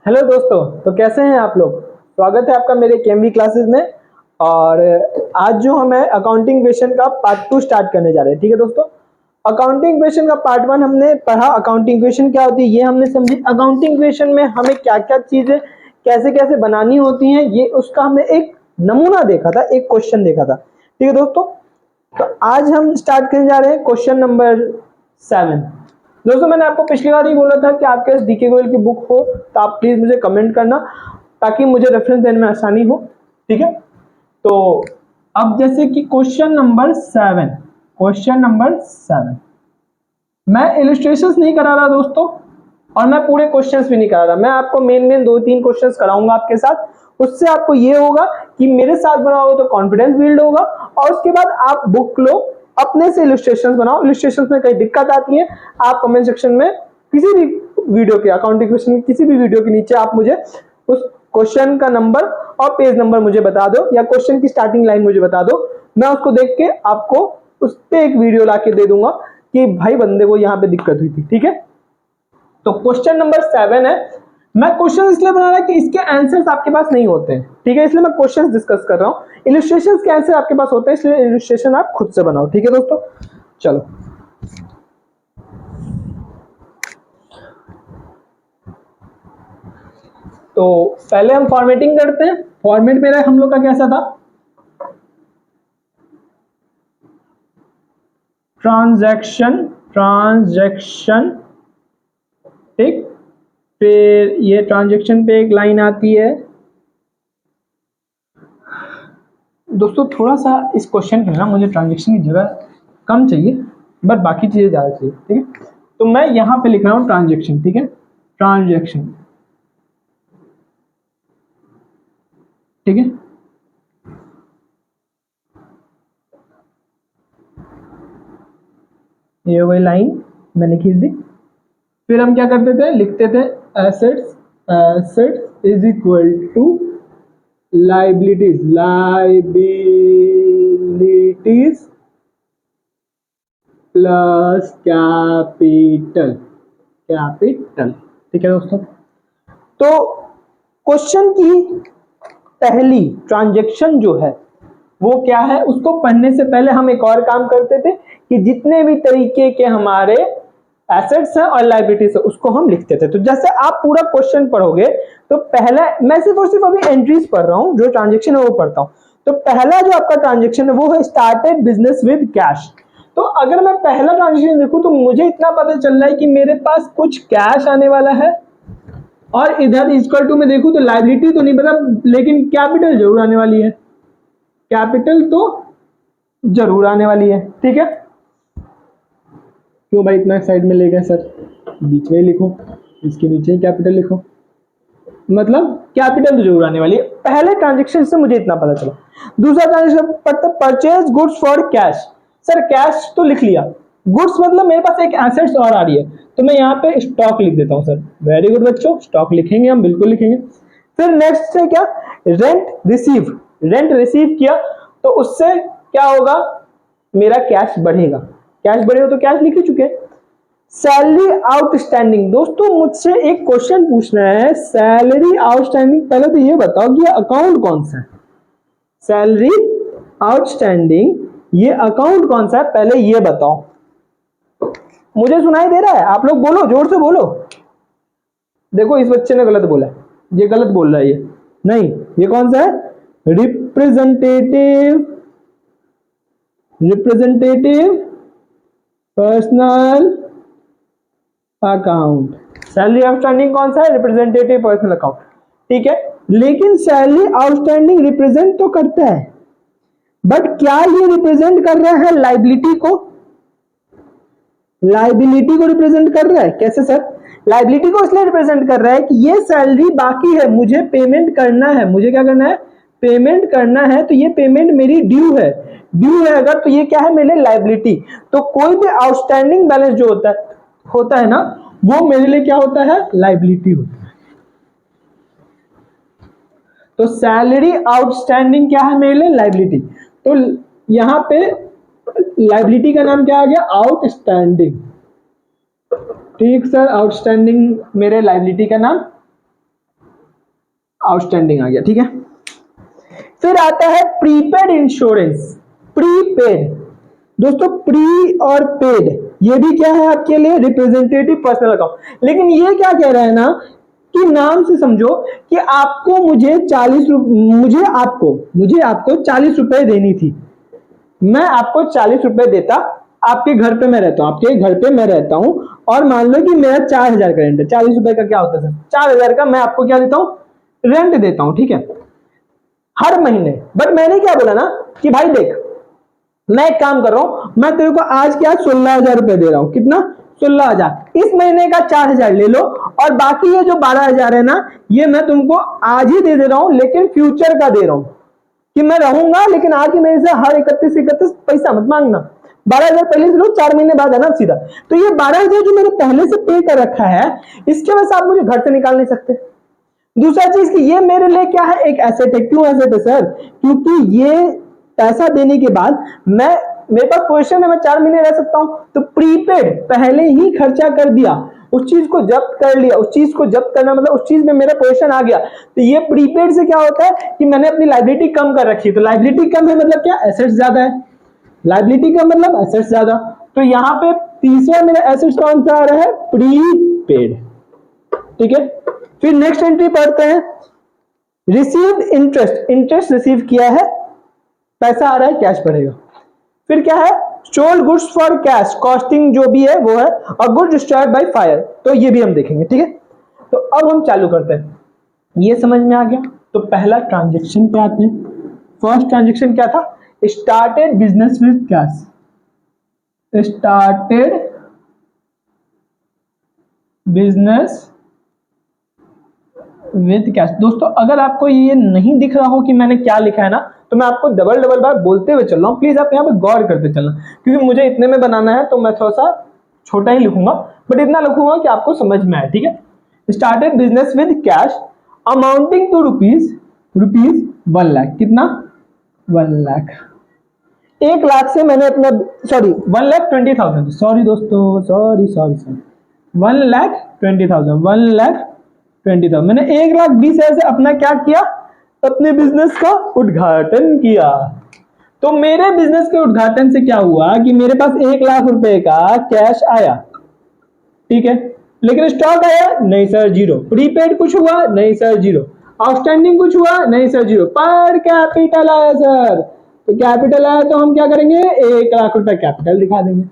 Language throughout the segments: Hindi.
हेलो दोस्तों, तो कैसे हैं आप लोग। स्वागत है आपका मेरे केएमवी क्लासेस में। और आज जो हम अकाउंटिंग क्वेश्चन का पार्ट 2 स्टार्ट करने जा रहे हैं। ठीक है दोस्तों, अकाउंटिंग क्वेश्चन का पार्ट 1 हमने पढ़ा, अकाउंटिंग क्वेश्चन क्या होती है ये हमने समझी। अकाउंटिंग क्वेश्चन में हमें क्या क्या चीजें कैसे कैसे बनानी होती हैं ये उसका हमने एक नमूना देखा था, एक क्वेश्चन देखा था। ठीक है दोस्तों, तो आज हम स्टार्ट करने जा रहे हैं क्वेश्चन नंबर 7। दोस्तों मैंने आपको पिछली बार ही बोला था कि आपके पास डीके गोयल की बुक हो तो आप प्लीज मुझे कमेंट करना ताकि मुझे रेफरेंस देने में आसानी हो। ठीक है, तो अब जैसे कि क्वेश्चन नंबर 7 मैं इलिस्ट्रेशंस नहीं करा रहा दोस्तों, और मैं पूरे क्वेश्चंस भी नहीं करा रहा। मैं आपको मेन 2-3 क्वेश्चंस कराऊंगा आपके साथ। उससे आपको ये होगा कि मेरे साथ बनाओगे तो कॉन्फिडेंस बिल्ड होगा, और उसके बाद आप बुक लो, अपने से इलिस्ट्रेशंस बनाओ। इलिस्ट्रेशंस में कहीं दिक्कत आती है आप कमेंट सेक्शन में किसी भी वीडियो के अकाउंटिंग क्वेश्चन किसी भी वीडियो के नीचे आप मुझे उस क्वेश्चन का नंबर और पेज नंबर मुझे बता दो, या क्वेश्चन की स्टार्टिंग लाइन मुझे बता दो। मैं उसको देख के आपको उस पे एक वीडियो ला के दे दूंगा कि भाई बंदे को यहाँ पे दिक्कत हुई थी। ठीक है, तो क्वेश्चन नंबर 7 है। मैं क्वेश्चन इसलिए बना रहा कि इसके आंसर्स आपके पास नहीं होते हैं। ठीक है, इसलिए मैं क्वेश्चंस डिस्कस कर रहा हूं। इलस्ट्रेशंस के आंसर आपके पास होते हैं, इसलिए इलस्ट्रेशन आप खुद से बनाओ। ठीक है दोस्तों, चलो तो पहले हम फॉर्मेटिंग करते हैं। फॉर्मेट मेरा हम लोग का कैसा था, ट्रांजैक्शन। ठीक, फिर ये ट्रांजैक्शन पे एक लाइन आती है। दोस्तों थोड़ा सा इस क्वेश्चन पे ना मुझे ट्रांजैक्शन की जगह कम चाहिए, बट बाकी चीजें ज्यादा चाहिए। ठीक है, तो मैं यहां पे लिख रहा हूं ट्रांजैक्शन। ठीक है, ट्रांजैक्शन। ठीक है, ये हो गई लाइन, मैंने खींच दी। फिर हम क्या करते थे, लिखते थे assets is equal to liabilities plus capital. ठीक है दोस्तों, तो क्वेश्चन की पहली ट्रांजैक्शन जो है वो क्या है, उसको पढ़ने से पहले हम एक और काम करते थे कि जितने भी तरीके के हमारे एसेट्स हैं और लायबिलिटीज है उसको हम लिखते थे। तो जैसे आप पूरा क्वेश्चन पढ़ोगे तो पहला, मैं सिर्फ और सिर्फ अभी एंट्रीज पढ़ रहा हूं, जो ट्रांजैक्शन है वो पढ़ता हूं। तो पहला जो आपका ट्रांजैक्शन है वो है स्टार्टेड बिजनेस विद कैश। तो अगर मैं पहला ट्रांजैक्शन देखूं तो मुझे इतना पता चल रहा है कि मेरे पास कुछ कैश आने वाला है, और इधर इक्वल टू में देखूं तो लायबिलिटी तो नहीं पता, लेकिन कैपिटल जरूर आने वाली है। कैपिटल तो जरूर आने वाली है। ठीक है, क्यों भाई इतना साइड में ले गए सर, बीच में ही लिखो, इसके नीचे ही कैपिटल लिखो। मतलब कैपिटल तो जरूर आने वाली है। पहले ट्रांजैक्शन से मुझे इतना पता चला। दूसरा transaction purchase goods for cash. Sir cash तो लिख लिया, गुड्स मतलब मेरे पास एक एसेट्स और आ रही है, तो मैं यहाँ पे स्टॉक लिख देता हूँ। सर वेरी गुड बच्चों, स्टॉक लिखेंगे हम, बिल्कुल लिखेंगे। फिर नेक्स्ट है क्या, रेंट रिसीव। रेंट रिसीव किया तो उससे क्या होगा, मेरा कैश बढ़ेगा। कैश बढ़ेगा तो कैश लिख ही चुके। Salary outstanding. दोस्तों मुझसे एक क्वेश्चन पूछना है, सैलरी आउटस्टैंडिंग। पहले तो ये बताओ कि ये अकाउंट कौन सा है। सैलरी आउटस्टैंडिंग ये अकाउंट कौन सा है, पहले ये बताओ। मुझे सुनाई दे रहा है, आप लोग बोलो, जोर से बोलो। देखो इस बच्चे ने गलत बोला है, ये गलत बोल रहा है, ये नहीं, ये कौन सा है, representative personal account. Salary outstanding कौन सा है, रिप्रेजेंटेटिव पर्सनल अकाउंट। ठीक है, लेकिन सैलरी आउटस्टैंडिंग रिप्रेजेंट तो करता है, बट क्या ये रिप्रेजेंट कर रहा है लाइबिलिटी को, लाइबिलिटी को रिप्रेजेंट कर रहा है। कैसे सर, लाइबिलिटी को इसलिए रिप्रेजेंट कर रहा है कि ये सैलरी बाकी है, मुझे पेमेंट करना है, मुझे क्या करना है, पेमेंट करना है, तो ये पेमेंट मेरी ड्यू है। ड्यू है अगर, तो ये क्या है, मेरे लाइबिलिटी। तो कोई भी आउटस्टैंडिंग बैलेंस जो होता है ना, वो मेरे लिए क्या होता है, लाइबिलिटी होता है। तो सैलरी आउटस्टैंडिंग क्या है, मेरे लिए लाइबिलिटी। तो यहां पे लाइबिलिटी का नाम क्या आ गया, आउटस्टैंडिंग। ठीक सर, आउटस्टैंडिंग मेरे लाइबिलिटी का नाम आउटस्टैंडिंग आ गया, ठीक है। फिर आता है प्रीपेड इंश्योरेंस। प्रीपेड दोस्तों, प्री और पेड ये भी क्या है आपके लिए, रिप्रेजेंटेटिव पर्सनल अकाउंट। लेकिन ये क्या कह रहा है ना कि नाम से समझो कि आपको मुझे 40 मुझे आपको 40 रुपए देनी थी। मैं आपको 40 रुपए देता, आपके घर पे मैं रहता हूं, आपके घर पे मैं रहता हूं, और मान लो कि मेरा 4000 का रेंट है। 40 रुपए का क्या होता है सर, 4000 का मैं आपको क्या देता हूं, रेंट देता हूं, ठीक है, हर महीने। बट मैंने क्या बोला ना कि भाई देख, मैं एक काम कर रहा हूं, मैं तेरे को आज क्या 16,000 रुपए दे रहा हूं। कितना, 16,000। इस महीने का 4,000 ले लो, और बाकी ये जो 12,000 है ना, ये मैं तुमको आज ही दे रहा हूं, लेकिन फ्यूचर का दे रहा हूं कि मैं रहूंगा, लेकिन आज ही मेरे से हर 31 पैसा मत मांगना। 12,000 पहले से लो, 4 महीने बाद है ना सीधा। तो ये 12,000 जो मैंने पहले से पे कर रखा है, इसके वजह से आप मुझे घर से निकाल नहीं सकते। दूसरा चीज कि ये मेरे लिए क्या है, एक एसेट है। क्यों एसेट है सर, क्योंकि ये पैसा देने के बाद मेरे पास पोजीशन है, मैं 4 महीने रह सकता हूं। तो प्रीपेड पहले ही खर्चा कर दिया, उस चीज को जब्त कर लिया। उस चीज को जब्त करना मतलब उस चीज में मेरा पोजीशन आ गया। तो ये प्रीपेड से क्या होता है कि मैंने अपनी लायबिलिटी कम कर रखी है। तो लायबिलिटी कम है मतलब क्या, एसेट्स ज्यादा है। लायबिलिटी का मतलब एसेट्स ज्यादा। तो यहां पे तीसरा मेरा एसेट्स कौन सा आ रहा है, प्रीपेड, ठीक है। फिर नेक्स्ट एंट्री पढ़ते हैं, रिसीव्ड इंटरेस्ट। इंटरेस्ट रिसीव किया है, पैसा आ रहा है, कैश पड़ेगा। फिर क्या है, sold goods for cash, costing जो भी है वो है, और गुड्स डिस्ट्रॉयड बाय फायर, तो ये भी हम देखेंगे, ठीक है। तो अब हम चालू करते हैं, ये समझ में आ गया। तो पहला ट्रांजेक्शन पे आते हैं। फर्स्ट ट्रांजेक्शन क्या था, started business with cash. Started business with cash. दोस्तों अगर आपको ये नहीं दिख रहा हो कि मैंने क्या लिखा है ना, तो मैं आपको डबल बार बोलते हुए चल रहा हूं, प्लीज आप यहाँ पे गौर करते चलना, क्योंकि मुझे इतने में बनाना है, तो मैं थोड़ा सा छोटा ही लिखूंगा, बट इतना लिखूंगा कि आपको समझ में आए, ठीक है। Started business with cash amounting to rupees 1 lakh. कितना, 1 लाख। 1 लाख से मैंने अपना, सॉरी 1,20,000, सॉरी दोस्तों, सॉरी 1,20,000, 1,20,000। मैंने 1,20,000 से अपना क्या किया, अपने बिजनेस का उद्घाटन किया। तो मेरे बिजनेस के उद्घाटन से क्या हुआ कि मेरे पास 1 लाख रुपए का कैश आया, ठीक है। लेकिन स्टॉक आया नहीं सर, जीरो। प्रीपेड कुछ हुआ नहीं सर, जीरो। आउटस्टैंडिंग कुछ हुआ नहीं सर, जीरो। पर कैपिटल आया सर, तो कैपिटल आया तो हम क्या करेंगे, 1 लाख रुपए कैपिटल दिखा देंगे।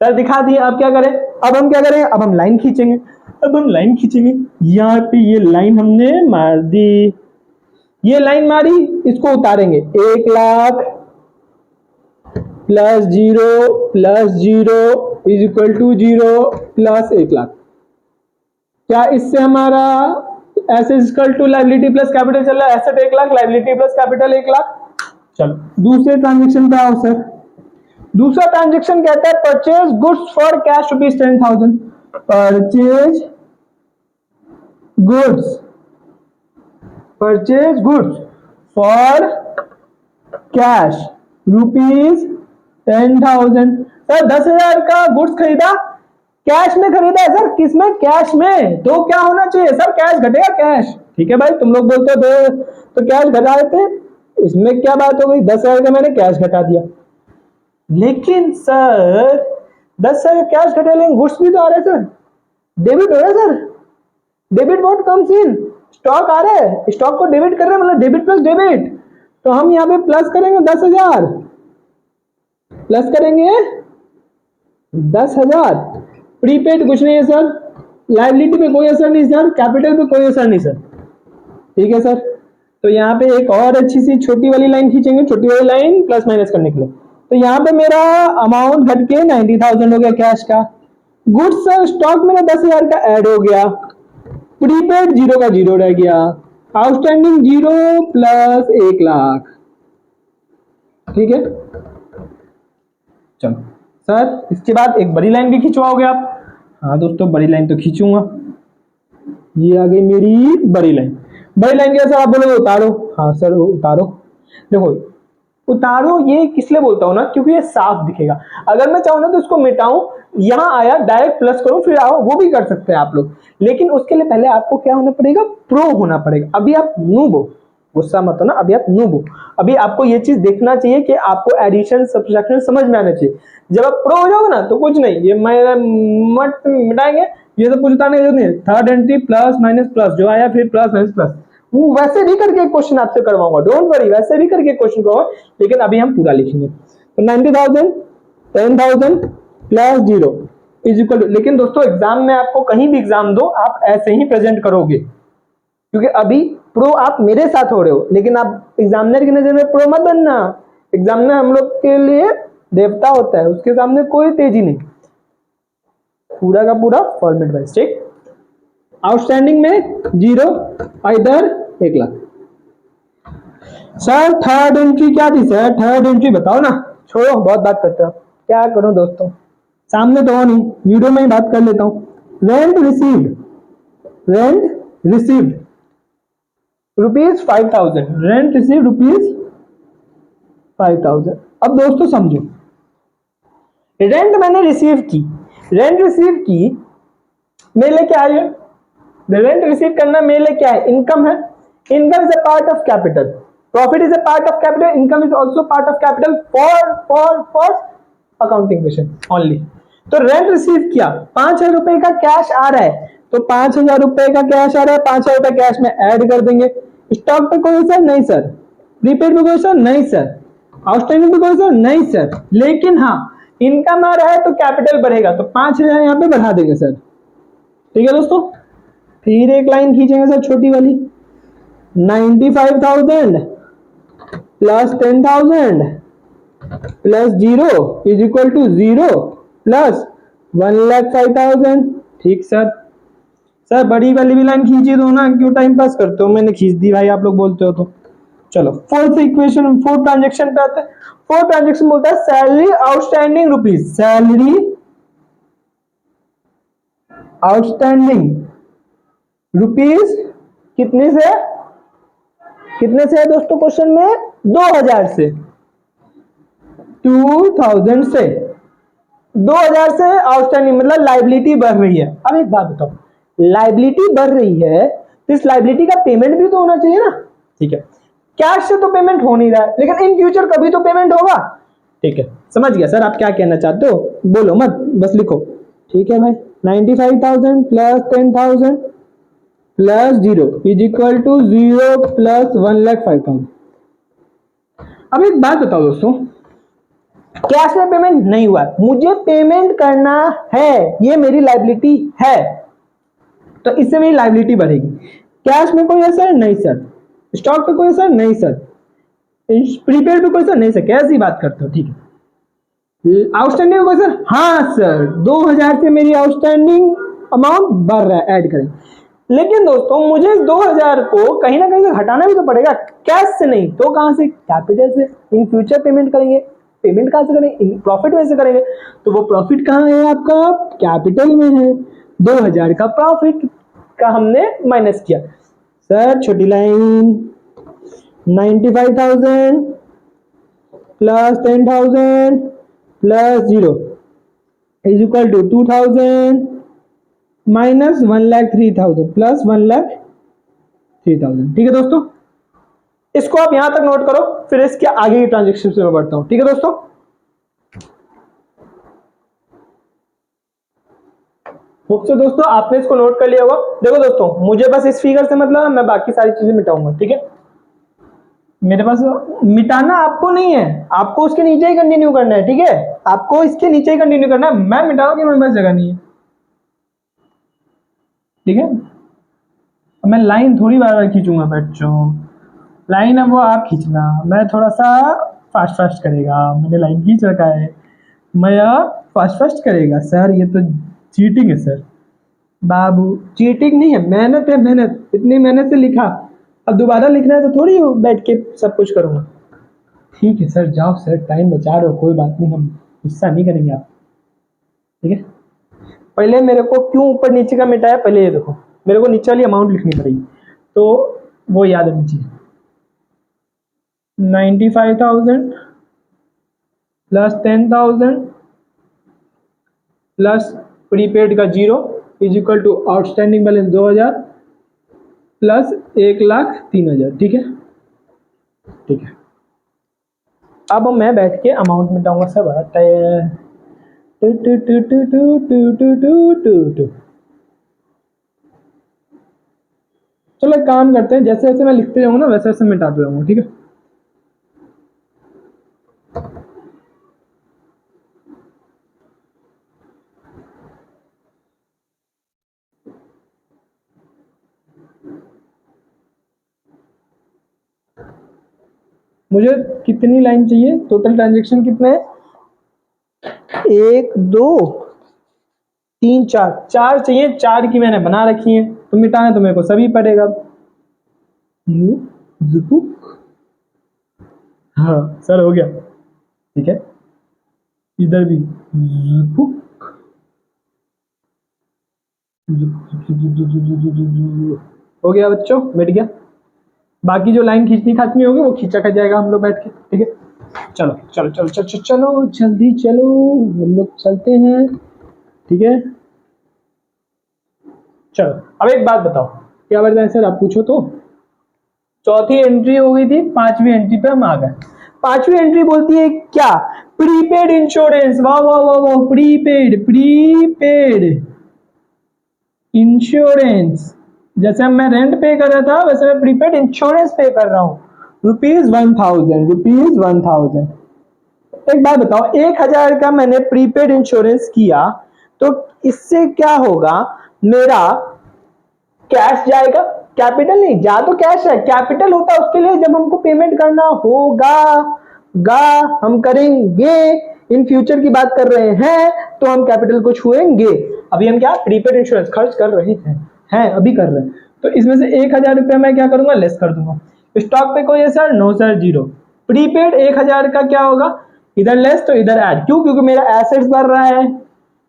सर दिखा दिए, अब क्या करें, अब हम क्या करें, अब हम लाइन खींचेंगे। अब हम लाइन खींचेंगे, यहाँ पे ये लाइन हमने मार दी, ये लाइन मारी, इसको उतारेंगे। 1 lakh plus zero is equal to 0 plus 1 lakh. क्या इससे हमारा asset equal to liability plus capital चल रहा है, asset 1 lakh, liability plus capital 1 lakh. चलो दूसरे ट्रांजेक्शन पे आओ सर। दूसरा ट्रांजेक्शन कहता है purchase goods for cash ₹10,000। Purchase goods for cash ₹10,000। Sir 10,000 का गुड्स खरीदा, कैश में खरीदा है सर, किसमें, कैश में। तो क्या होना चाहिए सर, कैश घटेगा, कैश, ठीक है भाई। तुम लोग बोलते हो तो कैश घटा देते, इसमें क्या बात हो गई, 10,000 का मैंने कैश घटा दिया। लेकिन सर 10,000 कैश घटा लेंगे, गुड्स भी तो आ रहे हैं सर, डेबिट हो रहा है sir. Debit what comes in, stock आ रहा है, स्टॉक को डेबिट कर रहे हैं, मतलब डेबिट प्लस डेबिट। तो हम यहाँ पे प्लस करेंगे 10,000, प्लस करेंगे 10,000। प्रीपेड कुछ नहीं है सर, लायबिलिटी पे कोई असर नहीं सर, कैपिटल पे कोई असर नहीं सर, ठीक है सर। तो यहाँ पे एक और अच्छी सी छोटी वाली लाइन खींचेंगे, छोटी वाली लाइन प्लस माइनस करने के लिए। तो यहाँ पे मेरा अमाउंट घट के 90,000 हो गया कैश का। गुड्स सर स्टॉक में 10,000 का ऐड हो गया, प्रीपेड 0 का 0 रह गया, आउटस्टैंडिंग 0 प्लस 1 लाख, ठीक है। चलो सर इसके बाद एक बड़ी लाइन भी खिंचवाओगे आप। हाँ दोस्तों बड़ी लाइन तो खींचूंगा, ये आ गई मेरी बड़ी लाइन। बड़ी लाइन क्या सर, आप बोलोगे उतारो, हाँ सर उतारो। देखो उतारो ये किस लिए बोलता हूँ ना, क्योंकि ये साफ दिखेगा। अगर मैं चाहूँ ना तो इसको मिटाऊं, यहाँ आया डायरेक्ट प्लस करूं फिर आओ, वो भी कर सकते हैं आप लोग, लेकिन उसके लिए पहले आपको क्या होना पड़ेगा, प्रो होना पड़ेगा। अभी आप नूब हो, गुस्सा मत हो ना, अभी आप नूब हो, अभी आपको ये चीज देखना चाहिए कि आपको एडिशन सब्ट्रैक्शन समझ में आना चाहिए। जब आप प्रो हो जाओगे ना तो कुछ नहीं, ये मत मिटाएंगे, ये सब कुछ उतारने की जरूरत नहीं। Third entry plus minus plus जो आया, फिर प्लस माइनस प्लस, वो वैसे भी करके क्वेश्चन आपसे करवाऊंगा, डोंट वरी, वैसे भी करके क्वेश्चन को, लेकिन अभी हम पूरा लिखेंगे। तो 90,000 10,000 प्लस 0 इज इक्वल टू, लेकिन दोस्तों एग्जाम में आपको कहीं भी एग्जाम दो आप ऐसे ही प्रेजेंट करोगे, क्योंकि अभी प्रो आप मेरे साथ हो रहे हो, लेकिन आप एग्जामिनर की नजर में प्रो मत बनना। एग्जामिनर हम लोग के लिए देवता होता है, उसके सामने कोई तेजी नहीं, पूरा का पूरा फॉर्मेट वाइज। ठीक, आउटस्टैंडिंग में 0, इधर 1,00,000। सर थर्ड एंट्री क्या थी सर, थर्ड एंट्री बताओ ना, छोड़ो बहुत बात करते हो, क्या करूं दोस्तों, सामने तो हो नहीं, वीडियो में ही बात कर लेता हूं। Rent received, rent received rupees 5,000, rent receive rupees 5,000। अब दोस्तों समझो, रेंट मैंने रिसीव की, रेंट रिसीव की मेरे लिए क्या है, रेंट रिसीव करना मेरे लिए क्या है, इनकम है। Income is a part of capital, profit is a part of capital, income is also part of capital for accounting question only. तो रेंट रिसीव किया, 5,000 रुपए का कैश आ रहा है, तो 5,000 रुपए का कैश आ रहा है, 5,000 रुपए कैश में ऐड कर देंगे। स्टॉक पे कोई सर नहीं सर, प्रीपेड पे कोई सर नहीं सर, आउटस्टैंडिंग पे कोई सर नहीं सर, लेकिन हाँ इनकम आ रहा है तो कैपिटल बढ़ेगा, तो 5,000 यहाँ पे बढ़ा देंगे सर। ठीक है दोस्तों, फिर एक लाइन खींचेंगे सर छोटी वाली, 95,000 plus 10,000 plus 0 is equal to 0 plus 1,05,000। ठीक सर, सर बड़ी वाली भी लाइन खींची दो ना, क्यों टाइम पास करते हो, मैंने खींच दी भाई, आप लोग बोलते हो तो। चलो फोर्थ इक्वेशन, फोर्थ ट्रांजेक्शन पे आते हैं। फोर्थ ट्रांजेक्शन बोलता है salary outstanding rupees, salary outstanding rupees कितने से, कितने से है दोस्तों क्वेश्चन में, 2,000 से, 2,000 से, 2,000 से आउटस्टैंडिंग मतलब लाइबिलिटी बढ़ रही है। अब एक बात बताओ, लाइबिलिटी बढ़ रही है तो इस लाइबिलिटी का पेमेंट भी तो होना चाहिए ना। ठीक है, कैश से तो पेमेंट हो नहीं रहा है, लेकिन इन फ्यूचर कभी तो पेमेंट होगा। ठीक है, समझ गया सर आप क्या कहना चाहते हो, बोलो मत, बस लिखो। ठीक है भाई, 95,000 plus 10,000 plus 0 is equal to 0 plus 1,05,000। अब एक बात बताओ दोस्तों, कैश में पेमेंट नहीं हुआ, मुझे पेमेंट करना है, ये मेरी लाइबिलिटी है, तो इससे मेरी लाइबिलिटी बढ़ेगी। कैश में कोई असर नहीं सर, स्टॉक पे कोई असर नहीं सर, प्रीपेड पे कोई असर नहीं सर, कैसी बात करते हो। ठीक है, आउटस्टैंडिंग कोई सर, हाँ सर 2,000 से मेरी आउटस्टैंडिंग अमाउंट बढ़ रहा है, ऐड करें। लेकिन दोस्तों मुझे 2,000 को कहीं ना कहीं से हटाना भी तो पड़ेगा, कैश से नहीं तो कहां से, कैपिटल से। इन फ्यूचर पेमेंट करेंगे, पेमेंट कहां से करेंगे, प्रॉफिट में से करेंगे, तो वो प्रॉफिट कहां है आपका, कैपिटल में है। 2,000 का प्रॉफिट का हमने माइनस किया। सर छोटी line, 95,000 plus 10,000 plus 0 is equal to 2,000 minus 1,03,000 plus 1,03,000। ठीक है दोस्तों, इसको आप यहां तक नोट करो, फिर इसके आगे की ट्रांजेक्शन से मैं बढ़ता हूं। ठीक है दोस्तों, मुझसे दोस्तों आपने इसको नोट कर लिया होगा। देखो दोस्तों, मुझे बस इस फिगर से मतलब, मैं बाकी सारी चीजें मिटाऊंगा। ठीक है, मेरे पास मिटाना आपको नहीं है, आपको उसके नीचे ही कंटिन्यू करना है। ठीक है, आपको इसके नीचे ही कंटिन्यू करना है, मैं मिटाऊंगी, मेरे पास जगह नहीं है। ठीक है, मैं लाइन थोड़ी बार बार खींचूंगा बच्चों, लाइन अब वो आप खींचना, मैं थोड़ा सा फास्ट फास्ट करेगा, मैंने लाइन खींच रखा है, मैं फास्ट फास्ट करेगा। सर ये तो चीटिंग है सर, बाबू चीटिंग नहीं है, मेहनत है, मेहनत, इतनी मेहनत से लिखा, अब दोबारा लिखना है तो थोड़ी बैठ के सब कुछ करूंगा। ठीक है सर, जाओ सर, टाइम बचा रहे हो, कोई बात नहीं, हम गुस्सा नहीं करेंगे आप। ठीक है, पहले मेरे को क्यों ऊपर नीचे का मिटाया, पहले ये देखो, मेरे को नीचे वाली अमाउंट लिखनी पड़ेगी, तो वो याद होनी चाहिए। 95,000 प्लस 10,000 प्लस प्रीपेड का 0 is equal to outstanding balance 2,000 plus 1,03,000। ठीक है, ठीक है। अब मैं बैठ के अमाउंट मिटाऊंगा सब। टू टू टू टू टू टू टू टू टू टू। चलो एक काम करते हैं, जैसे जैसे मैं लिखते जाऊंगा ना वैसे वैसे मिटाते जाऊंगा। ठीक है, मुझे कितनी लाइन चाहिए? टोटल ट्रांजेक्शन कितने हैं? 1 2 3 4 4 चाहिए। 4 की मैंने बना रखी है, तो मिटाना तो मेरे को सभी पड़ेगा। यू जुकुक। हाँ सर हो गया। ठीक है, इधर भी जुकुक। हो गया बच्चों, मिट गया। बाकी जो लाइन खींचनी खाचनी होगी वो खींचा खा जाएगा हम लोग बैठ के। ठीक है, चलो चलो चलो चलो चलो चलो जल्दी चलो, हम लोग चलते हैं। ठीक है, चलो अब एक बात बताओ, क्या बताएं सर? आप पूछो तो। चौथी एंट्री हो गई थी, पांचवी एंट्री पे हम आ गए। पांचवी एंट्री बोलती है क्या? Prepaid insurance. वाह वाह वाह वाह, प्रीपेड प्रीपेड इंश्योरेंस। जैसे मैं रेंट पे कर रहा था वैसे मैं प्रीपेड इंश्योरेंस पे कर रहा हूँ। ₹1,000, ₹1,000। एक बात बताओ, 1,000 का मैंने प्रीपेड इंश्योरेंस किया तो इससे क्या होगा? मेरा कैश जाएगा, कैपिटल नहीं जा, तो कैश है। कैपिटल होता है उसके लिए जब हमको पेमेंट करना होगा, हम करेंगे। इन फ्यूचर की बात कर रहे हैं तो हम कैपिटल को छुएंगे। अभी हम क्या प्रीपेड इंश्योरेंस खर्च कर रहे हैं अभी कर रहे हैं। तो इसमें से 1,000 रुपया मैं क्या करूंगा? लेस कर दूंगा। स्टॉक पे कोई है sir? No sir, zero. Prepaid 1,000 का क्या होगा? इधर लेस तो इधर ऐड। क्यों? क्योंकि मेरा एसेट्स बढ़ रहा है।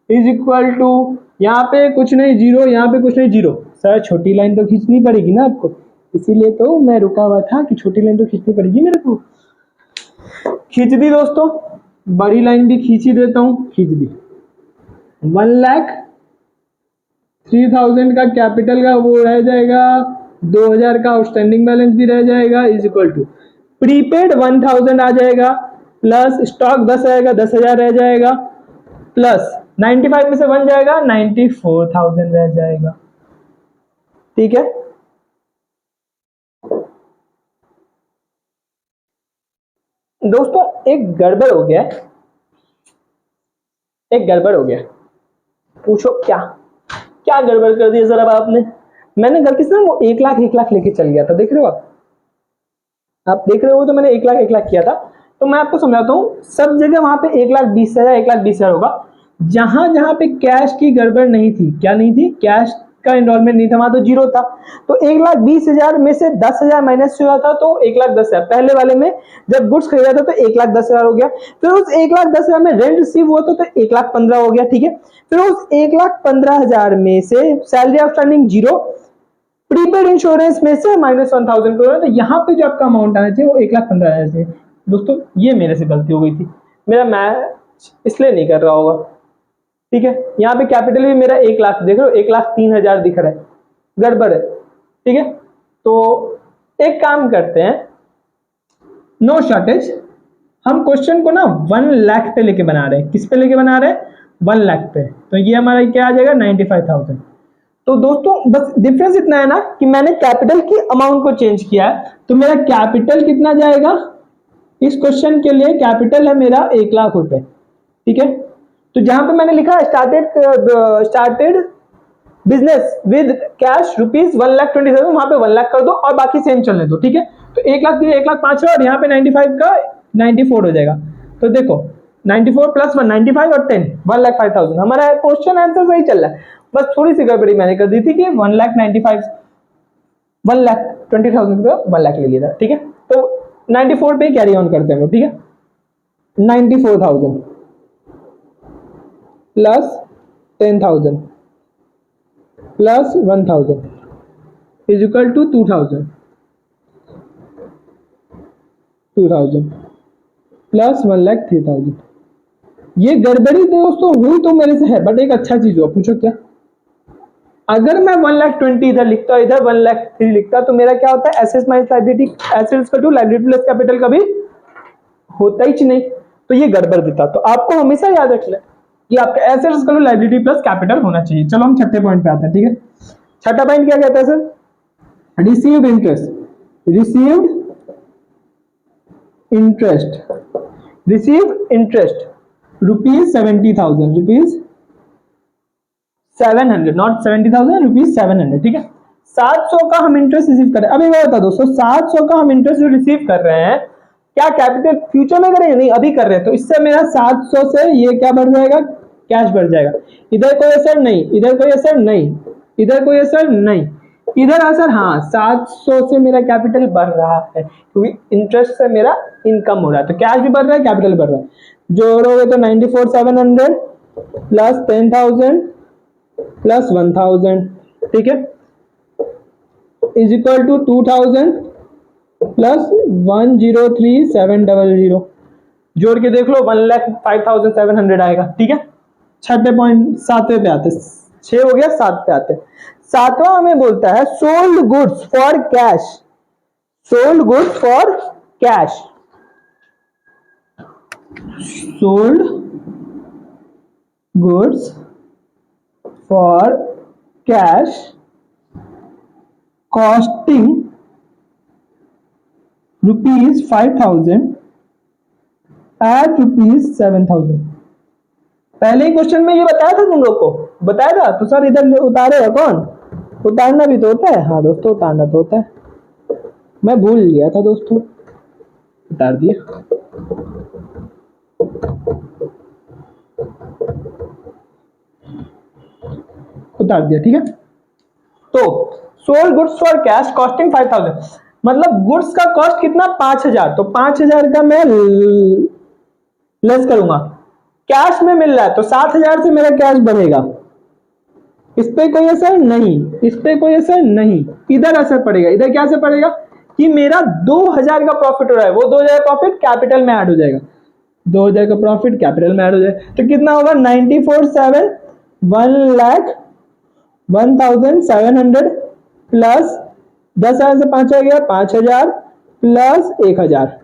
इज इक्वल टू, यहाँ पे कुछ नहीं जीरो, यहाँ पे कुछ नहीं जीरो। सर छोटी लाइन तो खींचनी पड़ेगी ना आपको, इसीलिए तो मैं रुका हुआ था कि छोटी लाइन तो खींचनी पड़ेगी मेरे को। खींच दी दोस्तों, बड़ी लाइन भी खींच ही देता हूँ, खींच दी। 1,03,000 का कैपिटल का वो रह जाएगा, 2,000 का आउटस्टैंडिंग बैलेंस भी रह जाएगा, इज इक्वल टू प्रीपेड 1,000 आ जाएगा, प्लस स्टॉक 10 आएगा, 10,000 रह जाएगा, प्लस 95 में से 1 जाएगा, 94,000 रह जाएगा। ठीक है, दोस्तों एक गड़बड़ हो गया, एक गड़बड़ हो गया। पूछो क्या? क्या गड़बड़ कर दिया सर अब आपने? मैंने गलती से ना वो 1,00,000 लेके चल गया था, देख रहे हो आप देख रहे हो तो मैंने 1,00,000 किया था। तो मैं आपको समझाता हूँ, सब जगह वहां पे 1,20,000 1,20,000 होगा। जहां जहां पे कैश की गड़बड़ नहीं थी, क्या नहीं थी? कैश का इनरोलमेंट नहीं था, वहां तो जीरो था। तो 1,20,000 में से 10,000 माइनस हुआ था तो 1,10,000। पहले वाले में जब गुड्स खरीदा था तो 1,10,000 हो गया। फिर उस 1,10,000 में रेंट रिसीव हुआ तो 1,15,000 हो गया। ठीक है, फिर उस 1,15,000 में से salary outstanding zero, prepaid insurance में से -1,000 करोड़। तो यहाँ पे जो आपका अमाउंट आना चाहिए वो 1,15,000 चाहिए। दोस्तों ये मेरे से गलती हो गई थी, मेरा मैच इसलिए नहीं कर रहा होगा। ठीक है, यहाँ पे कैपिटल भी मेरा 1,00,000 देख रहे हो, 1,03,000 दिख रहा है, गड़बड़ है। ठीक है, तो एक काम करते हैं, नो शॉर्टेज, हम क्वेश्चन को ना 1,00,000 पे लेके बना रहे हैं। किस पे लेके बना रहे हैं? 1,00,000 पे। तो ये हमारा क्या आ जाएगा? 95,000। तो दोस्तों बस डिफरेंस इतना है ना कि मैंने कैपिटल की अमाउंट को चेंज किया है। तो मेरा कैपिटल कितना जाएगा? इस क्वेश्चन के लिए कैपिटल है मेरा 1,00,000 रुपए। ठीक है, तो जहां पे मैंने लिखा स्टार्टेड बिजनेस विद कैश ₹1,20,000, वहां पे 1,00,000 कर दो और बाकी सेम चलने दो। ठीक है, तो 1,00,000 दिए, 1,05,000 और यहाँ पे 95 का 94 हो जाएगा। तो देखो 94 प्लस 1 95 और 10 1,05,000। हमारा क्वेश्चन आंसर सही चल रहा है, बस थोड़ी सी गड़बड़ी मैंने कर दी थी कि 1,95 1,20,000 का 1,00,000 ले लिया था। ठीक है, तो 94 पे कैरी ऑन करते हैं। ठीक है, 94,000 plus 10,000 plus 1,000 is equal to 2,000। 2000 plus 1,03,000। ये गड़बड़ी दोस्तों हुई तो मेरे से है, बट एक अच्छा चीज हुआ। पूछो क्या? अगर मैं 1,20,000 इधर लिखता, इधर 1,03,000 लिखता, तो मेरा क्या होता है, एसेट्स माइनस लायबिलिटी, एसेट्स का टू लायबिलिटी प्लस कैपिटल कभी होता ही नहीं, तो ये गड़बड़ देता। तो आपको हमेशा याद रखना कि आपका एसेट्स का टू लायबिलिटी प्लस कैपिटल होना चाहिए। चलो हम छठे पॉइंट पे आते हैं, ठीक है। छठा पॉइंट क्या कहता है sir? Received interest. Received interest, received interest ₹70,000, ₹700, not 70,000, ₹700, ठीक है। 700 का हम इंटरेस्ट रिसीव कर रहे हैं। अभी मैं बता दोस्तों, 700 का हम इंटरेस्ट जो रिसीव कर रहे हैं, क्या कैपिटल फ्यूचर में करेंगे? नहीं, अभी कर रहे हैं। तो इससे मेरा 700 से ये क्या बढ़ जाएगा? कैश बढ़ जाएगा। इधर कोई असर नहीं, इधर कोई असर नहीं, इधर कोई असर नहीं, इधर असर हाँ, 700 से मेरा कैपिटल बढ़ रहा है क्योंकि इंटरेस्ट से मेरा इनकम हो रहा है। तो कैश भी बढ़ रहा है, कैपिटल बढ़ रहा है। जोड़ोगे तो 94,700 प्लस 10,000 प्लस 1,000, ठीक है, इज इक्वल टू 2,000 प्लस 1,03,700। जोड़ के देख लो 1,05,700 आएगा, ठीक है। छठे पॉइंट, सातवें पे आते, 6 हो गया, 7 पे आते। सातवां हमें बोलता है sold goods for cash. Sold goods for cash, sold goods for cash costing ₹5,000 at ₹7,000। पहले ही क्वेश्चन में ये बताया था तुम लोग को, बताया था। तो सर इधर उतारेगा कौन? उतारना भी तो होता है। हाँ दोस्तों, उतारना तो होता है, मैं भूल गया था दोस्तों, उतार दिया। उतार दिया, ठीक है। तो sold goods for cash costing 5,000, मतलब गुड्स का कॉस्ट कितना? 5,000। तो 5,000 का मैं लेस करूंगा, कैश में मिल रहा है, तो 7,000 से मेरा कैश बढ़ेगा। इस पे कोई असर नहीं, इस पे कोई असर नहीं। इधर असर पड़ेगा। इधर क्या असर पड़ेगा कि मेरा 2,000 का प्रॉफिट हो रहा है, वो 2,000 प्रॉफिट कैपिटल में ऐड हो जाएगा। 2,000 का प्रॉफिट कैपिटल में ऐड हो जाएगा, तो कितना होगा? 94,700 1,01,700 प्लस 10,000 से 5 गया 5,000 प्लस 1,000,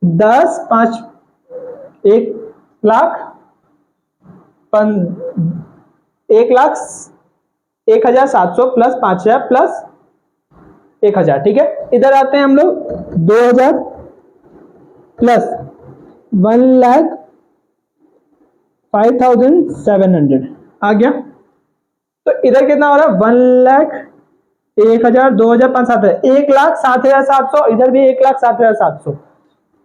10 5 1,00,000 1,01,700 प्लस 5,000 प्लस 1,000, ठीक है। इधर आते हैं हम लोग 2,000 प्लस 1,05,700 आ गया। तो इधर कितना हो रहा है? 1,00,000 1,000 2,000 5 7 1,07,700, इधर भी 1,07,700।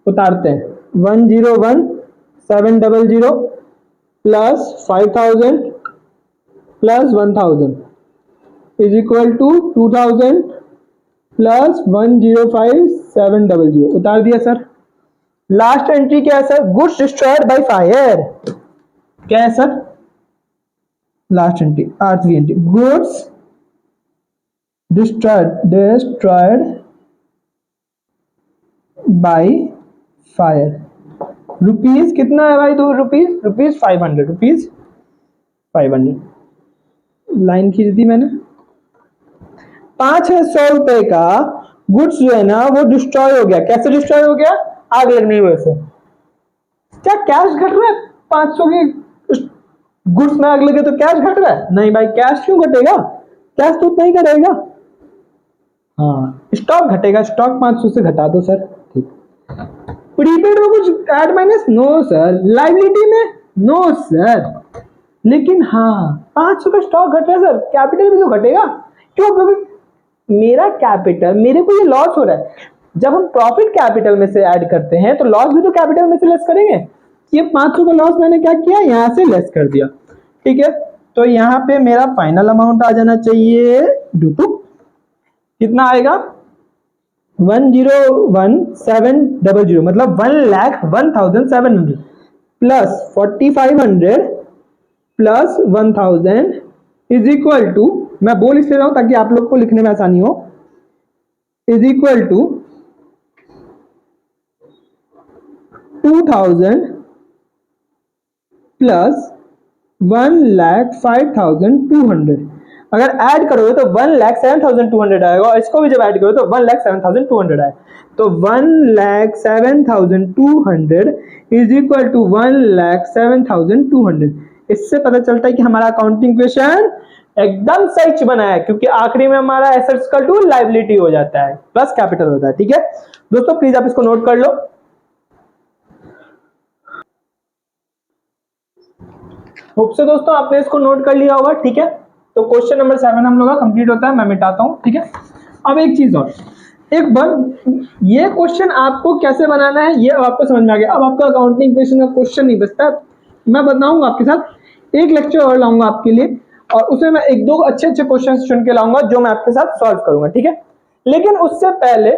उतारते हैं 1,01,700 plus 5,000 plus 1,000 is equal to 2,000 plus 1,05,700। उतार दिया सर। लास्ट एंट्री क्या है sir? Goods destroyed by fire. क्या है सर? लास्ट एंट्री, आठवीं entry, goods destroyed by fire. Rupees कितना है भाई? रुपीज 500 लाइन खींच दी मैंने। 500 रुपए का गुड्स जो है ना वो डिस्ट्रॉय हो गया। कैसे डिस्ट्रॉय हो गया? आग लगने की वजह से। क्या कैश घट रहा है? 500 के गुड्स में आग लगे तो कैश घट रहा है? नहीं भाई, कैश क्यों घटेगा? कैश तो उतना ही घटेगा। हाँ, स्टॉक घटेगा। स्टॉक 500 से घटा दो सर, ठीक। प्रीपेड में कुछ add minus? No sir. Liability में? No sir. लेकिन हाँ, 500 का स्टॉक घट रहा है सर, कैपिटल भी तो घटेगा। क्यों? क्योंकि मेरा कैपिटल, मेरे को ये लॉस हो रहा है। जब हम प्रॉफिट कैपिटल में से ऐड करते हैं तो लॉस भी तो कैपिटल में से लेस करेंगे। ये 500 का लॉस मैंने क्या किया? यहां से लेस कर दिया, ठीक है। तो यहाँ पे मेरा फाइनल अमाउंट आ जाना चाहिए कितना आएगा? 1,01,700, मतलब 1,01,700 plus 4,500 plus 1,000 is equal to, मैं बोल इसलिए रहा हूं ताकि आप लोग को लिखने में आसानी हो, इज इक्वल टू 2000 प्लस 1,05,200, अगर ऐड करोगे तो 1,07,200 आएगा, और इसको भी जब ऐड करोगे तो 1,07,200 आएगा। तो 1,07,200 इज इक्वल टू 1,07,200। इससे पता चलता है कि हमारा अकाउंटिंग क्वेश्चन एकदम सही बना है, क्योंकि आखिरी में हमारा एसेट्स का टू लायबिलिटी हो जाता है प्लस कैपिटल होता है। ठीक है दोस्तों, प्लीज आप इसको नोट कर लो। होप से दोस्तों आपने इसको नोट कर लिया होगा। ठीक है, तो क्वेश्चन नंबर 7 हम लोग का कंप्लीट होता है, मैं मिटाता हूं। ठीक है, अब एक चीज और, एक बार ये क्वेश्चन आपको कैसे बनाना है ये अब आपको समझ में आ गया। अब आपका अकाउंटिंग क्वेश्चन का क्वेश्चन नहीं बचता, मैं बताऊंगा आपके साथ एक लेक्चर और लाऊंगा आपके लिए, और उसमें मैं एक दो अच्छे अच्छे क्वेश्चन चुन के लाऊंगा जो मैं आपके साथ सॉल्व करूंगा। ठीक है, लेकिन उससे पहले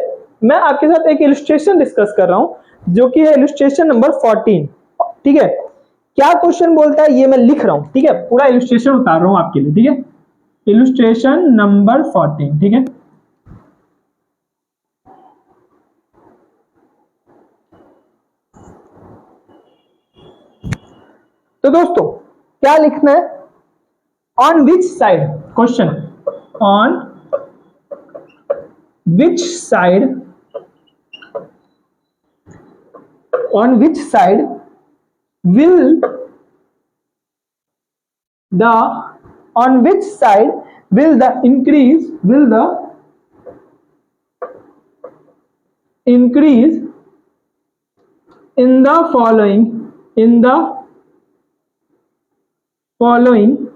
मैं आपके साथ एक इलस्ट्रेशन डिस्कस कर रहा हूं, जो कि है इलस्ट्रेशन नंबर 14। ठीक है, क्या क्वेश्चन बोलता है ये मैं लिख रहा हूं। ठीक है, पूरा इलस्ट्रेशन उतार रहा हूं आपके लिए। ठीक है, इलस्ट्रेशन नंबर 14। ठीक है, तो दोस्तों क्या लिखना है, on which side, question on which side, on which side will the, on which side will the increase in the following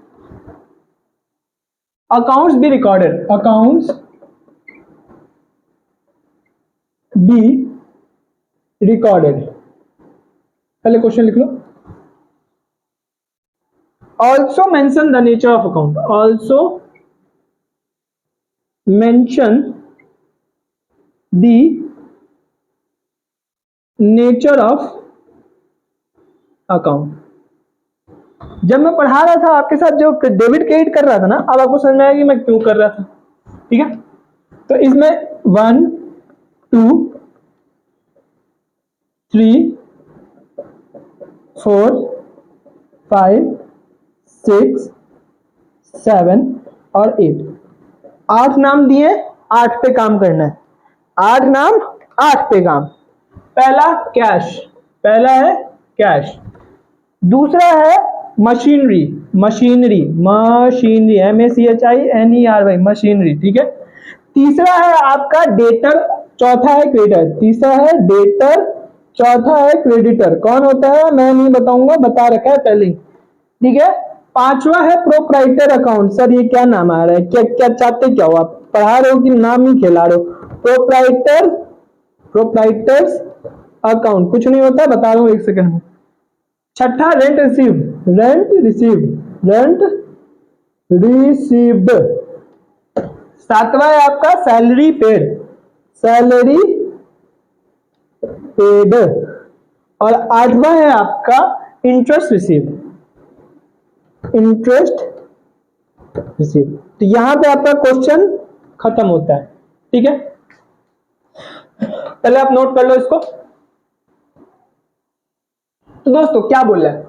accounts be recorded, accounts be recorded। पहले क्वेश्चन लिख लो, also mention the nature of account, also mention the nature of account। जब मैं पढ़ा रहा था आपके साथ, जो डेबिट क्रेडिट कर रहा था ना, अब आपको समझ में आया कि मैं क्यों कर रहा था। ठीक है, तो इसमें 1 2 3 4 5 6 7 और 8, 8 नाम दिए, 8 पे काम करना है। 8 नाम 8 पे काम। पहला कैश, पहला है कैश, दूसरा है मशीनरी, मशीनरी MACHINERY मशीनरी। ठीक है, तीसरा है आपका डेटर, चौथा है क्रेडिटर, तीसरा है डेटर, चौथा है क्रेडिटर। कौन होता है मैं नहीं बताऊंगा, बता रखा है पहले। ठीक है, पांचवा है प्रोप्राइटर अकाउंट। सर ये क्या नाम आ रहा है, क्या क्या चाहते, क्या हो आप, पढ़ा रहे हो कि नाम ही खिला रहे हो। प्रोप्राइटर्स अकाउंट कुछ नहीं होता, बता रहा हूं एक सेकंड में। छठा रेंट रिसीव्ड। सातवां है आपका सैलरी पेड, और आठवां है आपका इंटरेस्ट रिसीव्ड। तो यहां पे आपका क्वेश्चन खत्म होता है। ठीक है, पहले आप नोट कर लो इसको। तो दोस्तों क्या बोल रहा है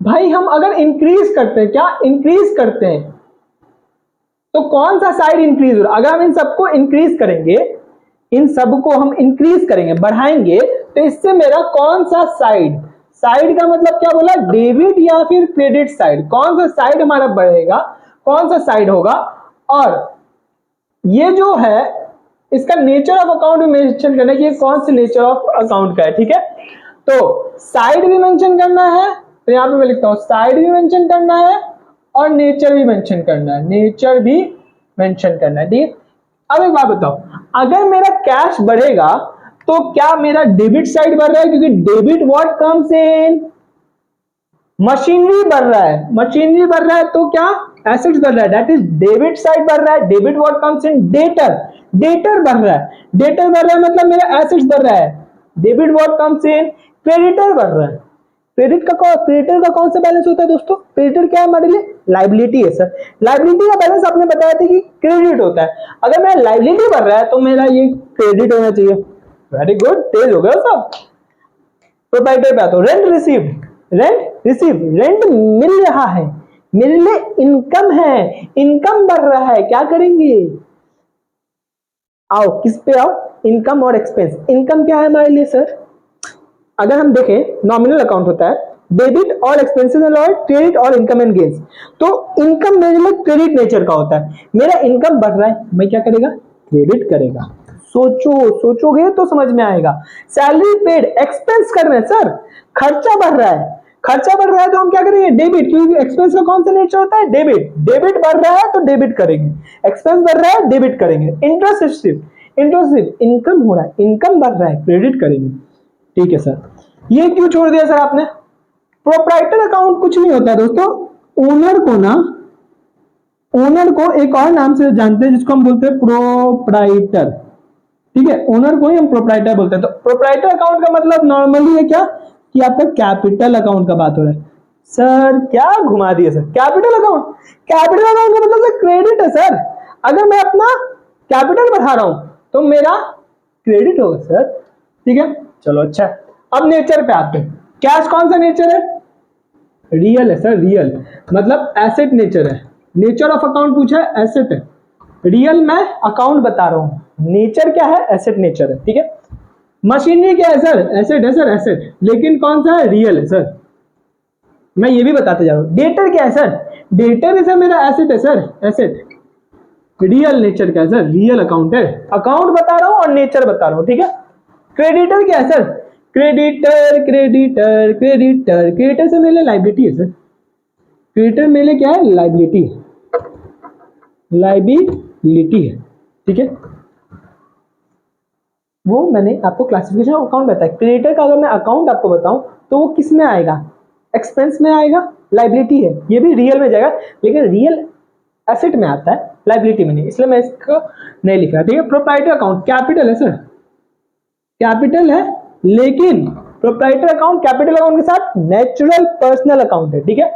भाई, हम अगर इंक्रीज करते हैं, क्या इंक्रीज करते हैं, तो कौन सा साइड इंक्रीज हो रहा है। अगर हम इन सबको इंक्रीज करेंगे, इन सबको हम इंक्रीज करेंगे, बढ़ाएंगे, तो इससे मेरा कौन सा साइड, साइड का मतलब क्या बोला, डेबिट या फिर क्रेडिट साइड, कौन सा साइड हमारा बढ़ेगा, कौन सा साइड होगा। और ये जो है इसका नेचर ऑफ अकाउंट भी मेंशन करना है कि ये कौन से नेचर ऑफ अकाउंट का है। ठीक है, तो साइड भी मेंशन करना है, तो यहां पे मैं लिखता हूं साइड भी मेंशन करना है और नेचर भी मेंशन करना है, नेचर भी मेंशन करना है। ठीक है, अब एक बात बताओ, अगर मेरा कैश बढ़ेगा तो क्या मेरा डेबिट साइड बढ़ रहा है, क्योंकि debit what comes in, machinery बढ़ रहा है, मशीनरी बढ़ रहा है तो क्या एसेट्स बढ़ रहा है, दैट इज डेबिट साइड बढ़ रहा है। Debit what comes in, debtor, debtor बढ़ रहा है, डेटर बढ़ रहा है मतलब मेरा एसेट्स बढ़ रहा है। Debit what comes in, creditor बढ़ रहा है। क्रेडिटर का कौन सा बैलेंस होता है दोस्तों, क्रेडिटर क्या है हमारे लिए, लायबिलिटी है सर। लायबिलिटी का बैलेंस आपने बताया था कि क्रेडिट होता है, अगर मेरा लायबिलिटी बढ़ रहा है तो मेरा ये क्रेडिट होना चाहिए। वेरी गुड, तेज हो गया सब। प्रोप्राइटर पे आता हूं, rent received, rent receive, rent मिल रहा है, मेरे लिए इनकम है, इनकम बढ़ रहा है, क्या करेंगे, आओ किस पे आओ, इनकम और एक्सपेंस। इनकम क्या है हमारे लिए सर, अगर हम देखें नॉमिनल अकाउंट होता है डेबिट और एक्सपेंसेस और क्रेडिट और इनकम एंड गेन्स। तो इनकम मेरे लिए क्रेडिट नेचर का होता है, मेरा इनकम बढ़ रहा है, मैं क्या करेगा, क्रेडिट करेगा। सोचोगे तो समझ में आएगा। सैलरी पेड, एक्सपेंस कर रहे हैं सर, खर्चा बढ़ रहा है, खर्चा बढ़ रहा है तो हम क्या करेंगे, डेबिट, क्योंकि एक्सपेंस का कौन सा नेचर होता है, डेबिट, डेबिट बढ़ रहा है तो डेबिट करेंगे, एक्सपेंस बढ़ रहा है डेबिट करेंगे। Interest receive, interest receive, income हो रहा है, इनकम बढ़ रहा है, क्रेडिट करेंगे। ठीक है सर, ये क्यों छोड़ दिया सर आपने। प्रोप्राइटर अकाउंट कुछ नहीं होता है दोस्तों, ओनर को ना, ओनर को एक और नाम से जानते हैं जिसको हम बोलते हैं प्रोप्राइटर। ठीक है, ओनर को ही हम प्रोप्राइटर बोलते हैं। तो प्रोप्राइटर अकाउंट का मतलब नॉर्मली है क्या, कि आपका कैपिटल अकाउंट का बात हो रहा है। सर क्या घुमा दिया sir, capital account, capital account का मतलब सर क्रेडिट है सर। अगर मैं अपना कैपिटल बढ़ा रहा हूं तो मेरा क्रेडिट होगा सर। ठीक है, चलो अच्छा। अब नेचर पे आते हैं, कैश कौन सा नेचर है, रियल है सर, रियल मतलब एसेट नेचर है। नेचर ऑफ अकाउंट पूछा है, एसेट है, रियल मैं अकाउंट बता रहा हूं, नेचर क्या है, एसेट नेचर है। ठीक है, मशीनरी क्या है सर, एसेट है सर, एसेट, लेकिन कौन सा है, रियल है सर, मैं ये भी बताते जा रहा हूं। डेटर क्या है सर, डेटर है सर मेरा एसेट है सर, एसेट, रियल नेचर क्या है सर, रियल अकाउंट है, अकाउंट बता रहा हूं और नेचर बता रहा हूं। ठीक है, क्रेडिटर क्या है sir, creditor, creditor, creditor, creditor से मेरे लाइबिलिटी है सर, क्रेडिटर मेरे क्या है, लाइबिलिटी है, लाइबिलिटी है। ठीक है, वो मैंने आपको क्लासिफिकेशन ऑफ अकाउंट बताया। क्रेडिटर का अगर मैं अकाउंट आपको बताऊं तो वो किस में आएगा, एक्सपेंस में आएगा, लाइबिलिटी है, ये भी रियल में जाएगा, लेकिन रियल एसेट में आता है, लाइबिलिटी में नहीं, इसलिए मैं इसको नहीं लिख रहा। ठीक है, प्रोप्राइटर अकाउंट कैपिटल है सर, कैपिटल है, लेकिन प्रोप्राइटर अकाउंट कैपिटल अकाउंट के साथ नेचुरल पर्सनल अकाउंट है। ठीक है,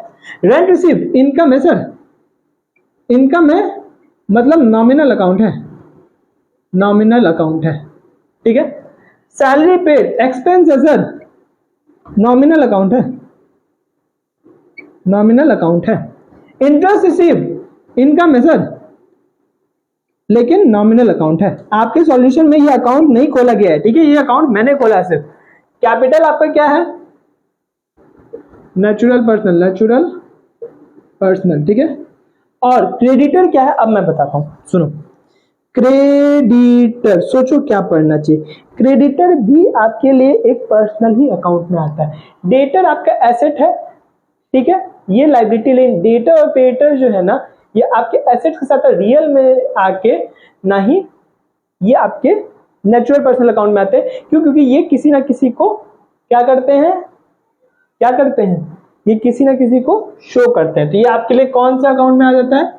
रेंट रिसीव, इनकम है सर, इनकम है मतलब नॉमिनल अकाउंट है, नॉमिनल अकाउंट है। ठीक है, सैलरी पेड, एक्सपेंस है सर, नॉमिनल अकाउंट है, नॉमिनल अकाउंट है। इंटरेस्ट रिसीव, इनकम है सर, लेकिन नॉमिनल अकाउंट है। आपके सॉल्यूशन में ये अकाउंट नहीं खोला गया है। ठीक है, ये अकाउंट मैंने खोला है सिर्फ। कैपिटल आपका क्या है, नेचुरल पर्सनल, नेचुरल पर्सनल। ठीक है, और क्रेडिटर क्या है अब मैं बताता हूं, सुनो। क्रेडिटर, सोचो क्या पढ़ना चाहिए। क्रेडिटर भी आपके लिए एक पर्सनल ही अकाउंट में आता है। डेटर आपका एसेट है, ठीक है, ये लाइबिलिटी, लेकिन डेटर और क्रेडिटर जो है ना, ये आपके एसेट के साथ रियल में आके नहीं, ये आपके नेचुरल पर्सनल अकाउंट में आते हैं। क्यों, क्योंकि ये किसी ना किसी को क्या करते हैं, क्या करते हैं, ये किसी ना किसी को शो करते हैं। तो ये आपके लिए कौन सा अकाउंट में आ जाता है,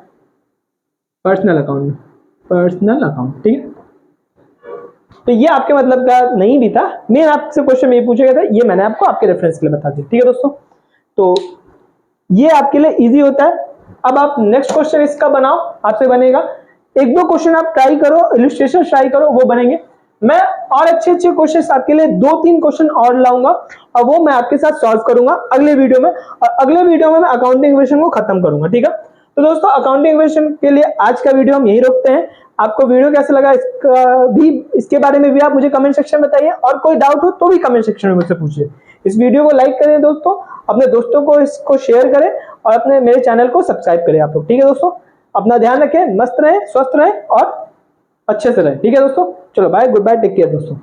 पर्सनल अकाउंट में, पर्सनल अकाउंट। ठीक है, तो ये आपके मतलब का नहीं भी था, मेन आपसे क्वेश्चन में ये पूछा गया था, ये मैंने आपको आपके रेफरेंस के लिए बता दिया। ठीक है दोस्तों, तो ये आपके लिए इजी होता है। अब आप नेक्स्ट क्वेश्चन इसका बनाओ, आपसे बनेगा। एक दो क्वेश्चन आप ट्राई करो, इलस्ट्रेशन ट्राई करो, वो बनेंगे। मैं और अच्छे अच्छे क्वेश्चंस आपके लिए 2-3 क्वेश्चन और लाऊंगा और वो मैं आपके साथ सॉल्व करूंगा अगले वीडियो में, और अगले वीडियो में मैं अकाउंटिंग इक्वेशन को खत्म करूंगा। ठीक है, तो दोस्तों अकाउंटिंग इक्वेशन के लिए आज का वीडियो हम यही रोकते हैं। आपको वीडियो कैसा लगा इसका भी, इसके बारे में भी आप मुझे कमेंट सेक्शन में बताइए, और कोई डाउट हो तो भी कमेंट सेक्शन में मुझसे पूछिए। इस वीडियो को लाइक करें दोस्तों, अपने दोस्तों को इसको शेयर करें और अपने मेरे चैनल को सब्सक्राइब करें आप लोग। ठीक है दोस्तों, अपना ध्यान रखें, मस्त रहें, स्वस्थ रहें और अच्छे से रहें। ठीक है दोस्तों, चलो bye, good bye, take care दोस्तों।